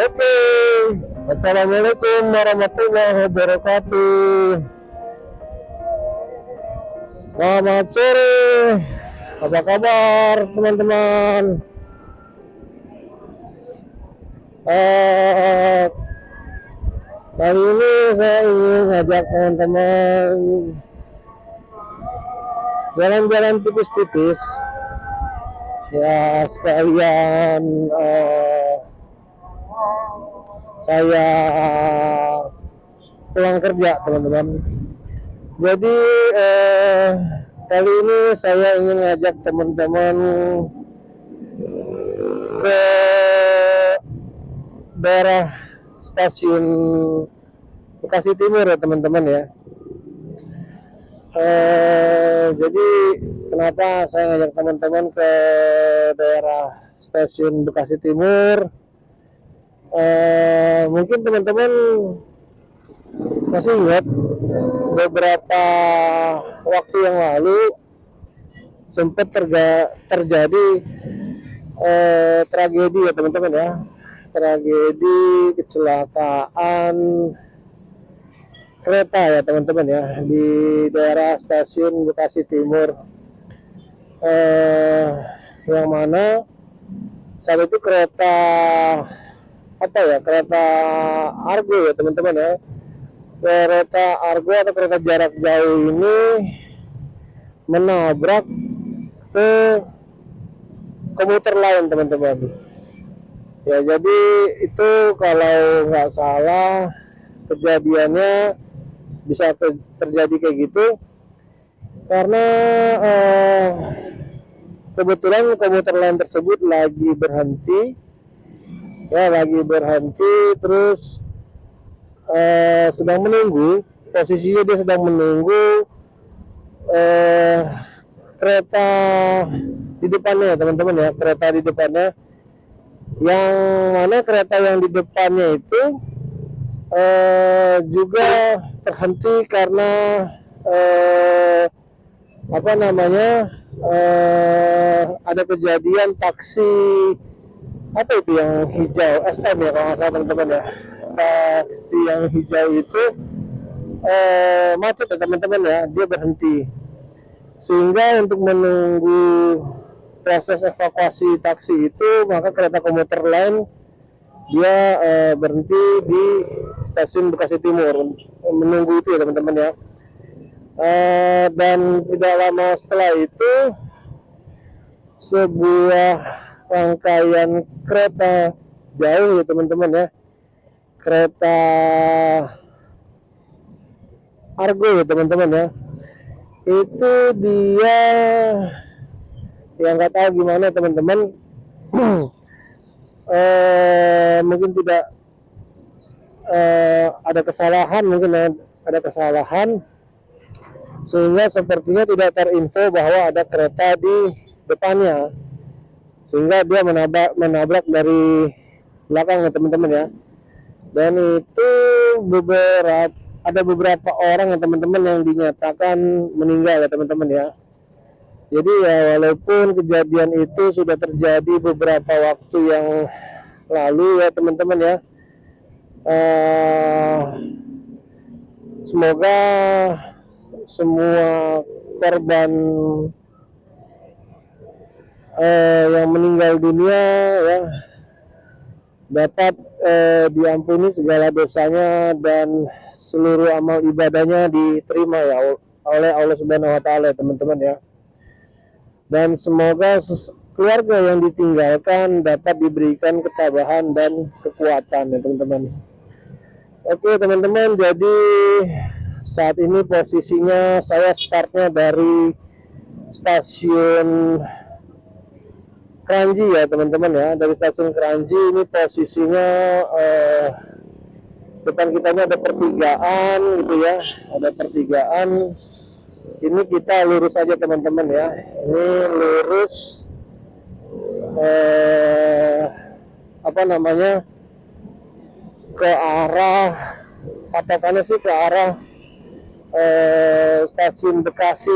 Oke, Assalamualaikum warahmatullahi wabarakatuh. Selamat sore, apa kabar teman-teman? Eh, Kali ini saya ingin ngajak teman-teman jalan-jalan tipis-tipis, ya sekalian saya pulang kerja teman-teman. Jadi kali ini saya ingin ngajak teman-teman ke daerah stasiun Bekasi Timur ya teman-teman ya. Jadi kenapa saya ngajak teman-teman ke daerah stasiun Bekasi Timur? Mungkin teman-teman masih ingat beberapa waktu yang lalu sempat terjadi tragedi ya teman-teman ya, tragedi kecelakaan kereta ya teman-teman ya di daerah stasiun Bekasi Timur, yang mana saat itu kereta kereta Argo ya teman-teman ya, kereta Argo atau kereta jarak jauh ini menabrak ke komuter lain teman-teman ya. Jadi itu kalau nggak salah kejadiannya bisa terjadi kayak gitu karena kebetulan komuter lain tersebut lagi berhenti terus sedang menunggu, posisinya dia sedang menunggu kereta di depannya teman-teman ya, kereta di depannya, yang mana kereta yang di depannya itu juga terhenti karena ada kejadian taksi yang hijau SM ya kalau nggak salah teman-teman ya. Taksi yang hijau itu macet ya teman-teman ya, dia berhenti, sehingga untuk menunggu proses evakuasi taksi itu maka kereta komuter lain dia berhenti di stasiun Bekasi Timur menunggu itu ya teman-teman ya. Dan tidak lama setelah itu sebuah rangkaian kereta jauh ya teman-teman ya, kereta Argo ya teman-teman ya, itu dia yang nggak tahu gimana teman-teman mungkin tidak ada kesalahan sehingga sepertinya tidak terinfo bahwa ada kereta di depannya, sehingga dia menabrak dari belakang ya teman-teman ya. Dan itu ada beberapa orang ya teman-teman yang dinyatakan meninggal ya teman-teman ya. Jadi ya walaupun kejadian itu sudah terjadi beberapa waktu yang lalu ya teman-teman ya, semoga semua korban yang meninggal dunia ya dapat diampuni segala dosanya dan seluruh amal ibadahnya diterima ya oleh Allah Subhanahu wa taala teman-teman ya. Dan semoga keluarga yang ditinggalkan dapat diberikan ketabahan dan kekuatan ya teman-teman. Oke teman-teman, jadi saat ini posisinya saya startnya dari stasiun Kranji ya teman-teman ya. Dari stasiun Kranji ini posisinya depan kita ini ada pertigaan gitu ya, ada pertigaan. Ini kita lurus aja teman-teman ya, ini lurus ke arah, patokannya sih ke arah stasiun Bekasi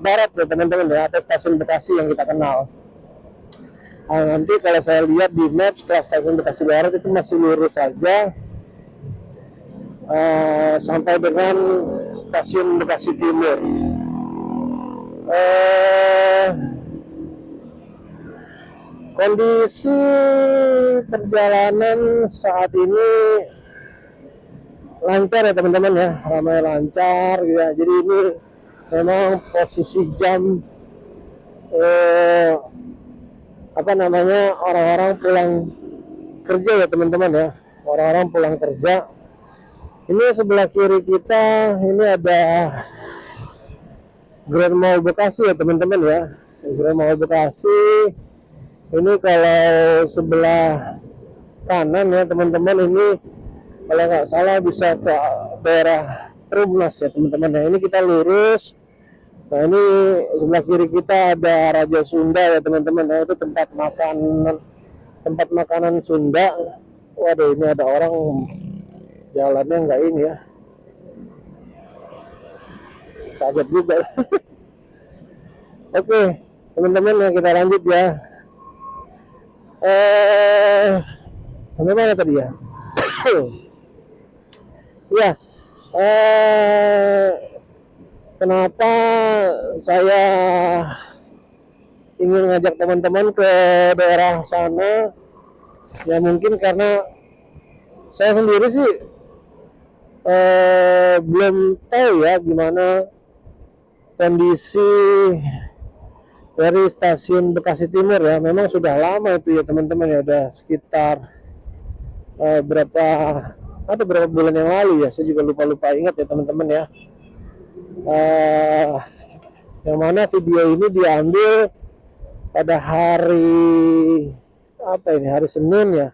Barat ya teman-teman ya, atau stasiun Bekasi yang kita kenal. Nanti kalau saya lihat di map setelah stasiun Bekasi Barat itu masih lurus saja sampai dengan stasiun Bekasi Timur. Kondisi perjalanan saat ini lancar ya teman-teman ya, ramai lancar ya. Jadi ini memang posisi jam orang-orang pulang kerja ya teman-teman ya, orang-orang pulang kerja. Ini sebelah kiri kita ini ada Grand Mall Bekasi ya teman-teman ya, Grand Mall Bekasi. Ini kalau sebelah kanan ya teman-teman, ini kalau nggak salah bisa ke daerah Perumnas ya teman-teman ya. Ini kita lurus. Nah ini sebelah kiri kita ada Raja Sunda ya teman-teman ya, itu tempat makanan Sunda. Waduh, ini ada orang jalannya nggak ini ya, kaget juga. Oke teman-teman ya, kita lanjut ya. Sampai mana tadi ya? Ya, kenapa saya ingin ngajak teman-teman ke daerah sana? Ya mungkin karena saya sendiri sih belum tahu ya gimana kondisi dari stasiun Bekasi Timur ya. Memang sudah lama itu ya teman-teman ya, udah sekitar berapa bulan yang lalu ya, saya juga lupa ingat ya teman-teman ya. Yang mana video ini diambil pada hari hari Senin ya,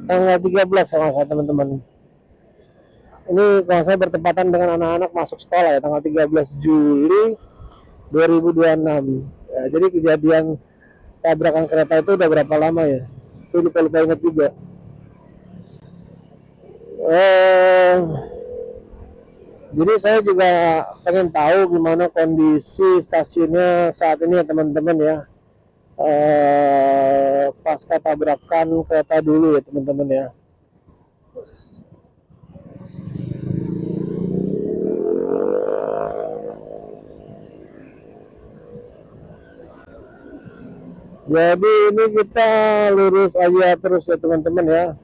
tanggal 13 sama saya teman-teman. Ini kalau saya bertepatan dengan anak-anak masuk sekolah ya, tanggal 13 Juli 2026 ya. Jadi kejadian tabrakan kereta itu udah berapa lama ya, saya lupa ingat juga. Jadi saya juga pengen tahu gimana kondisi stasiunnya saat ini ya teman-teman ya, pasca tabrakan kereta dulu ya teman-teman ya. Jadi ini kita lurus aja terus ya teman-teman ya.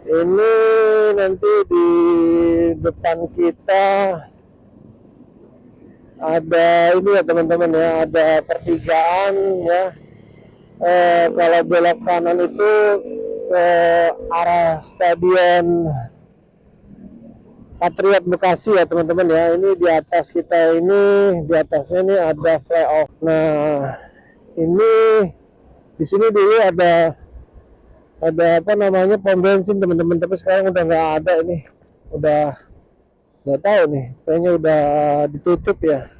Ini nanti di depan kita ada ini ya teman-teman ya, ada pertigaan ya. Kalau belok kanan itu ke arah Stadion Patriot Bekasi ya teman-teman ya. Ini di atas kita ini, di atasnya ini ada flyover. Nah ini di sini dulu ada pom bensin teman-teman, tapi sekarang udah nggak ada, ini udah nggak tahu nih, kayaknya udah ditutup ya.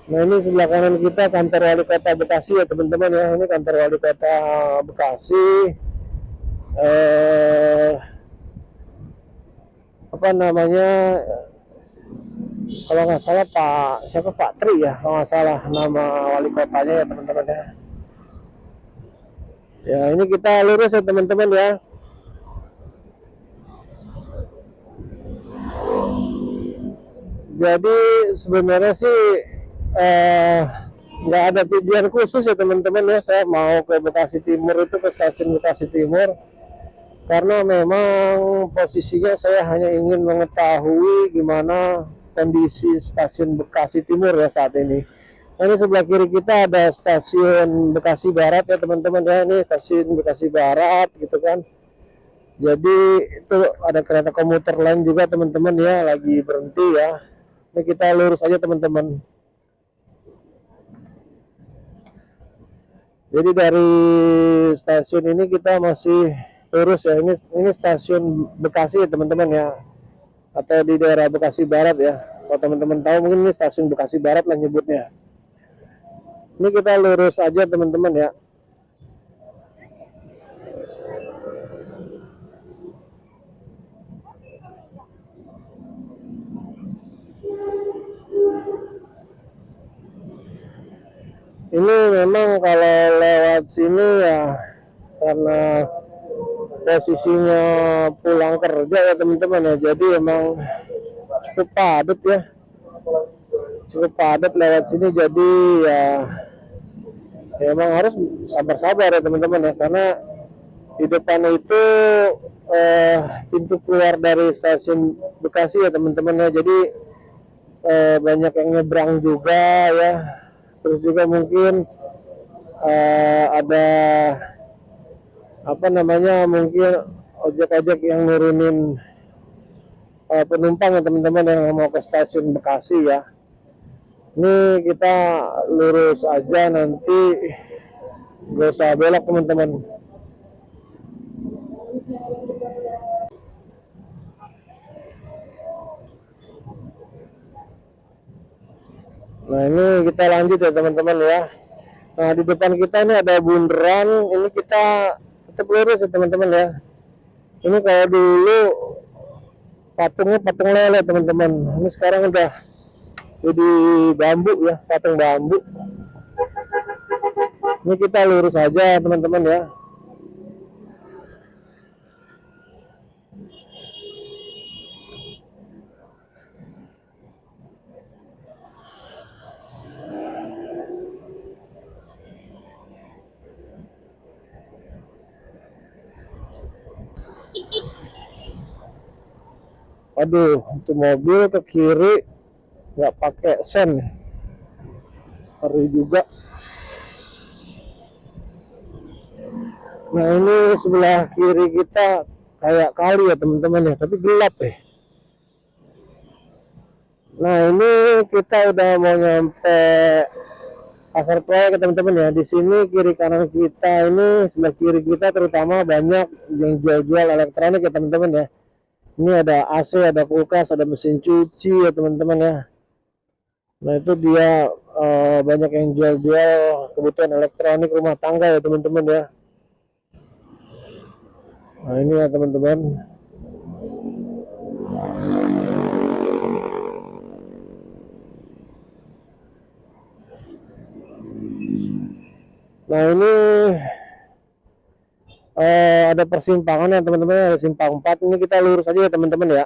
Nah ini sebelah kanan kita kantor wali kota Bekasi ya teman-teman ya, ini kantor wali kota Bekasi. Kalau nggak salah Pak Tri ya, kalau nggak salah nama wali kotanya ya teman-teman ya. Ya ini kita lurus ya teman-teman ya. Jadi sebenarnya sih nggak ada tujuan khusus ya teman-teman ya, saya mau ke Bekasi Timur itu, ke stasiun Bekasi Timur, karena memang posisinya saya hanya ingin mengetahui gimana kondisi stasiun Bekasi Timur ya saat ini. Nah, ini sebelah kiri kita ada stasiun Bekasi Barat ya teman-teman ya, ini stasiun Bekasi Barat gitu kan. Jadi itu ada kereta komuter lain juga teman-teman ya, lagi berhenti ya. Ini kita lurus aja teman-teman. Jadi dari stasiun ini kita masih lurus ya. Ini stasiun Bekasi ya teman-teman ya, atau di daerah Bekasi Barat ya. Kalau teman-teman tahu mungkin ini stasiun Bekasi Barat lah nyebutnya. Ini kita lurus aja teman-teman ya. Ini memang kalau lewat sini ya karena posisinya pulang kerja ya teman-teman ya, jadi emang cukup padat ya, cukup padat lewat sini, jadi ya, ya emang harus sabar-sabar ya teman-teman ya, karena di depan itu eh, pintu keluar dari stasiun Bekasi ya teman-teman ya, jadi banyak yang nyebrang juga ya, terus juga mungkin ada apa namanya, mungkin ojek-ojek yang nurunin penumpang ya teman-teman yang mau ke stasiun Bekasi ya. Ini kita lurus aja, nanti gak usah belok teman-teman. Nah ini kita lanjut ya teman-teman ya. Nah di depan kita ini ada bundaran, ini kita tetap lurus ya teman-teman ya. Ini kalau dulu patungnya patung lele teman-teman, ini sekarang udah jadi bambu ya, patung bambu. Ini kita lurus aja teman-teman ya. Aduh, itu mobil ke kiri nggak pakai sen, ngeri juga. Nah ini sebelah kiri kita kayak kali ya teman-teman ya, tapi gelap ya. Nah ini kita udah mau nyampe pasar proyek ya teman-teman ya. Di sini kiri kanan kita ini, sebelah kiri kita terutama banyak yang jual-jual elektronik ya teman-teman ya. Ini ada AC, ada kulkas, ada mesin cuci ya teman-teman ya. Nah itu dia banyak yang jual-jual kebutuhan elektronik rumah tangga ya teman-teman ya. Nah ini ya teman-teman. Nah ini ada persimpangan ya teman-teman, ada simpang 4. Ini kita lurus aja ya teman-teman ya.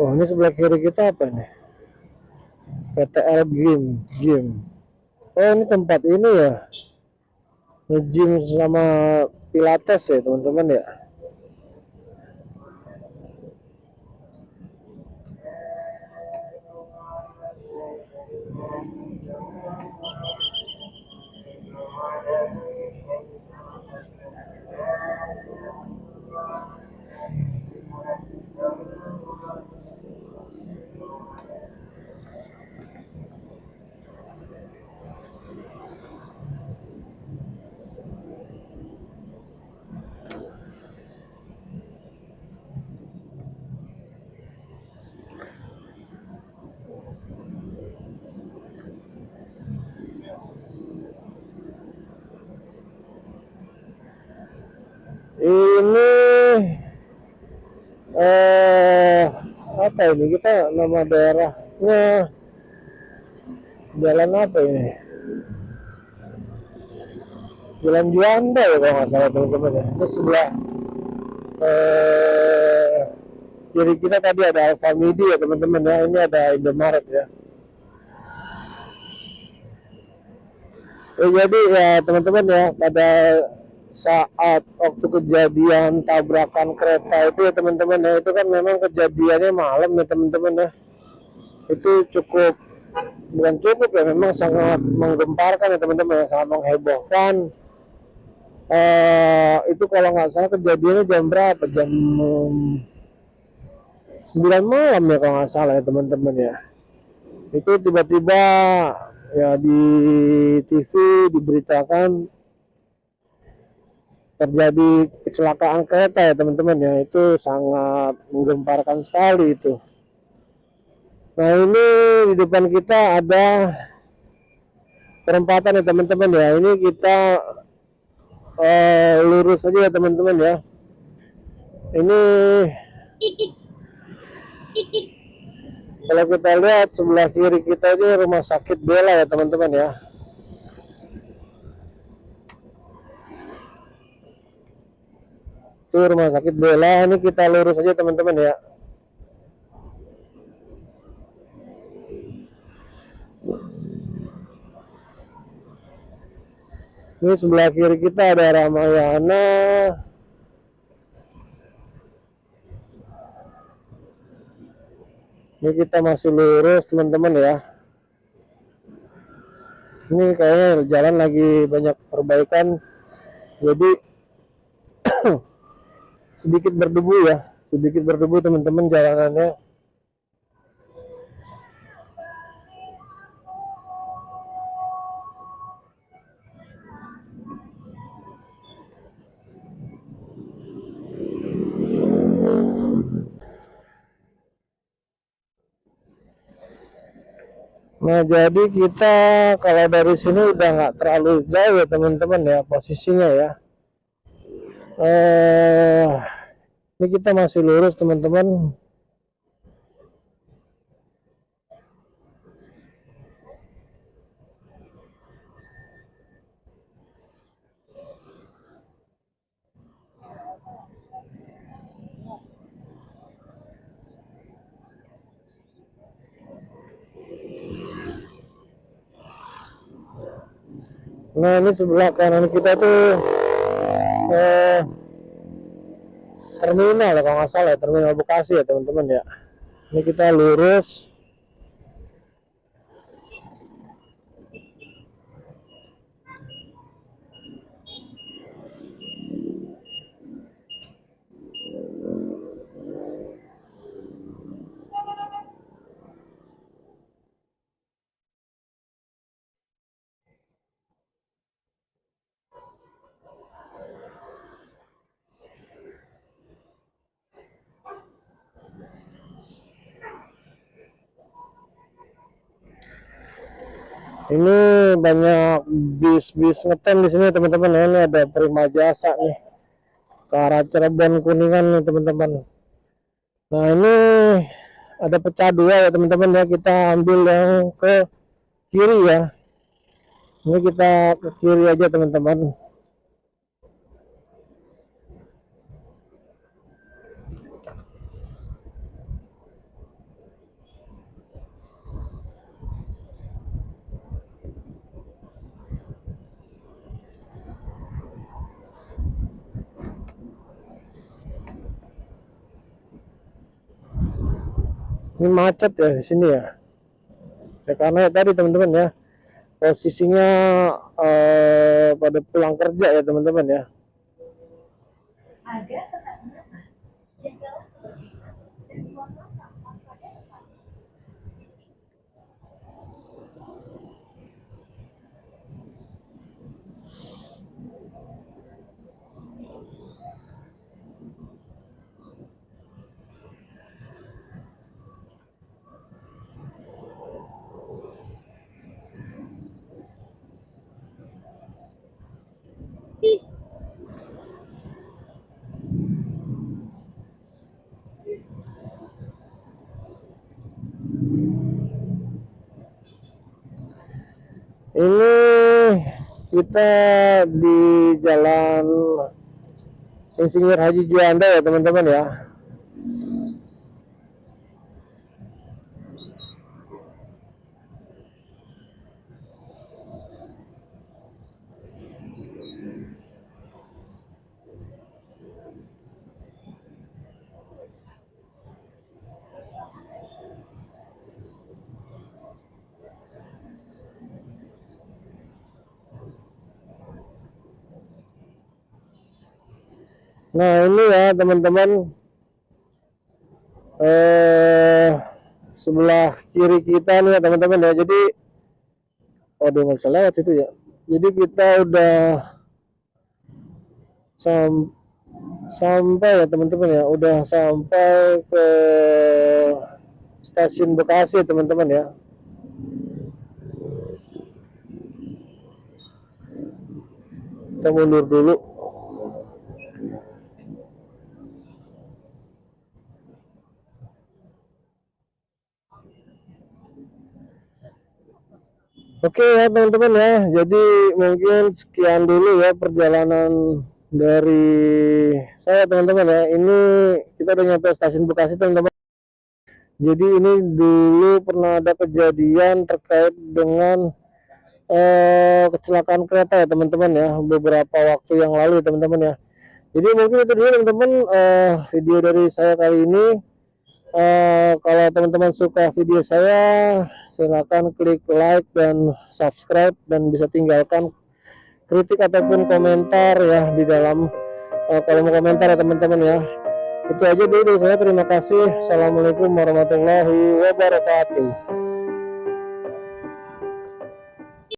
Oh ini sebelah kiri kita apa nih? PTL Game. Oh ini tempat ini ya, nge-gym sama pilates ya teman-teman ya. Ini apa ini, kita nama daerahnya jalan apa ini, Jalan Juanda ya kalau nggak salah teman-teman ya. Ini sebelah kiri kita tadi ada Alfamidi ya teman-teman ya, ini ada Indomaret ya. Jadi ya teman-teman ya, pada saat waktu kejadian tabrakan kereta itu ya teman-teman ya, itu kan memang kejadiannya malam ya teman-teman ya. Itu cukup, bukan cukup ya, memang sangat menggemparkan ya teman-teman ya, sangat menghebohkan. Itu kalau nggak salah kejadiannya jam berapa, jam 9 malam ya kalau nggak salah ya teman-teman ya. Itu tiba-tiba ya di TV diberitakan terjadi kecelakaan kereta ya teman-teman ya. Itu sangat menggemparkan sekali itu. Nah ini di depan kita ada perempatan ya teman-teman ya. Ini kita lurus aja ya teman-teman ya. Ini kalau kita lihat sebelah kiri kita ini rumah sakit Bella ya teman-teman ya. Itu rumah sakit Bella. Ini kita lurus aja teman-teman ya. Ini sebelah kiri kita ada Ramayana. Ini kita masih lurus teman-teman ya. Ini kayaknya jalan lagi banyak perbaikan, jadi sedikit berdebu ya, sedikit berdebu teman-teman jalanannya. Nah jadi kita kalau dari sini udah nggak terlalu jauh ya teman-teman ya posisinya ya. Ini kita masih lurus teman-teman. Nah ini sebelah kanan kita tuh terminal kalau nggak salah ya, terminal Bekasi ya teman-teman ya. Ini kita lurus. Ini banyak bis-bis ngetem di sini teman-teman ya. Ini ada Prima Jasa nih ke arah Cirebon Kuningan nih teman-teman. Nah ini ada pecah dua ya teman-teman ya. Kita ambil yang ke kiri ya. Ini kita ke kiri aja teman-teman. Ini macet ya di sini ya. Ya karena ya tadi teman-teman ya, posisinya pada pulang kerja ya teman-teman ya. Ini kita di Jalan Insinyur Haji Juanda ya teman-teman ya. Nah ini ya teman-teman, sebelah kiri kita nih ya teman-teman ya. Jadi waduh nggak bisa lewat itu ya. Jadi kita udah sampai ya teman-teman ya, udah sampai ke stasiun Bekasi teman-teman ya. Kita mundur dulu. Oke ya teman-teman ya, jadi mungkin sekian dulu ya perjalanan dari saya teman-teman ya. Ini kita udah nyampe stasiun Bekasi teman-teman. Jadi ini dulu pernah ada kejadian terkait dengan kecelakaan kereta ya teman-teman ya, beberapa waktu yang lalu teman-teman ya. Jadi mungkin itu dulu teman-teman video dari saya kali ini. Kalau teman-teman suka video saya, silakan klik like dan subscribe, dan bisa tinggalkan kritik ataupun komentar ya di dalam kolom komentar ya teman-teman ya. Itu aja dulu dari saya, terima kasih. Assalamualaikum warahmatullahi wabarakatuh.